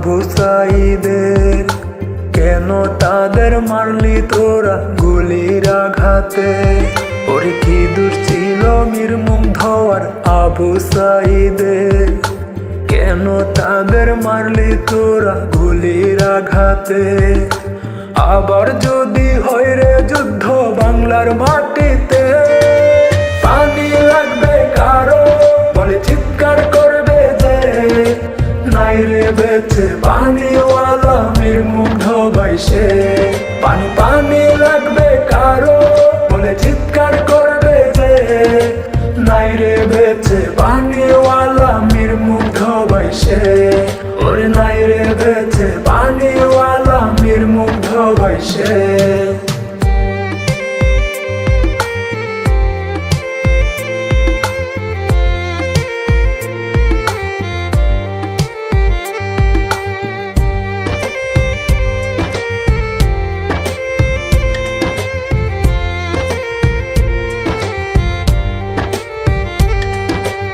আবু সাঈদের। কেন তাদের মারলি তোরা গুলির আঘাতে? ওরে কি দোষ ছিল মীর মুগ্ধ আর আবু সাঈদের? কেন তাদের মারলি তোরা গুলির আঘাতে? আবার যদি হয় রে যুদ্ধ বাংলার মাটিতে, পানি লাগবে কারো বলে চিৎকার করবে যে, নাই রে বেঁচে পানিওয়ালা মীর মুগ্ধ বাইশে। পানি পানি লাগবে কারো বলে চিৎকার করবে যে, নাই রে বেঁচে পানিওয়ালা মীর মুগ্ধ বাইশে। ওরে নাই রে বেঁচে পানিওয়ালা মীর মুগ্ধ বাইশে।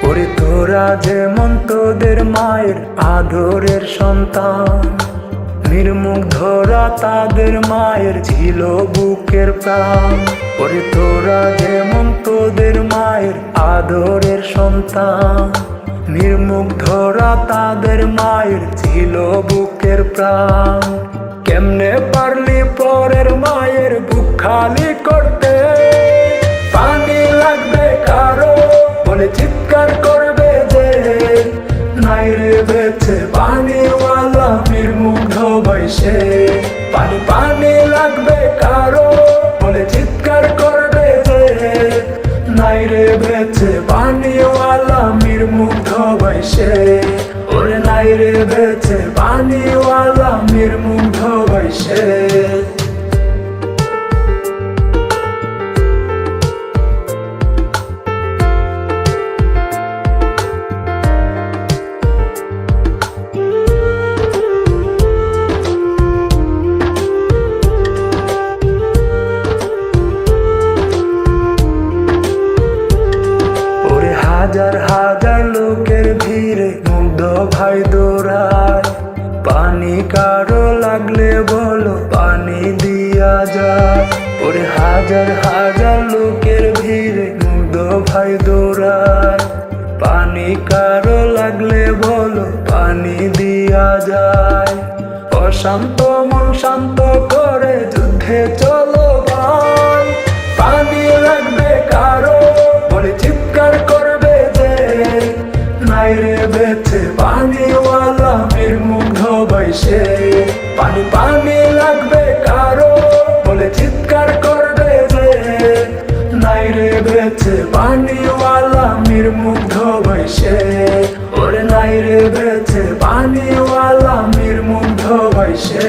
ওরে তোরা যেমন তোদের মায়ের আদরের সন্তান, মীর মুগ্ধরা তাদের মায়ের ছিল বুকের প্রাণ। ওরে তোরা যেমন তোদের মায়ের আদরের সন্তান, মীর মুগ্ধরা তাদের মায়ের ছিল বুকের প্রাণ। কেমনে পারলি পরের মায়ের বুক খালি করতে? পানি লাগবে কারো বলে চিৎকার করবে যে, নাই রে বেঁচে পানিওয়ালা মীর মুগ্ধ বাইশে। পানি পানি লাগবে কারো বলে চিৎকার করবে যে, নাই রে বেঁচে পানিওয়ালা মীর মুগ্ধ বাইশে। ওরে নাই রে বেঁচে পানিওয়ালা মীর মুগ্ধ বাইশে। হাজার হাজার লোকের ভিড়ে মুগ্ধ ভাই দৌড়ায়, পানি কারো লাগলে বলো পানি দিয়া যায়। ওরে হাজার হাজার লোকের ভিড়ে মুগ্ধ ভাই দৌড়ায়, পানি কারো লাগলে বলো পানি দিয়া যায়। অশান্ত মন শান্ত করে যুদ্ধে চলো ভাই, পানি লাগবে কারো বলে চিৎকার করবে যে, নাই রে বেঁচে পানিওয়ালা মীর মুগ্ধ বাইশে। পানি পানি লাগবে কারো বলে চিৎকার করবে যে, নাই রে বেঁচে পানিওয়ালা মীর মুগ্ধ বাইশে। ওরে নাই রে বেঁচে পানিওয়ালা মীর মুগ্ধ বাইশে।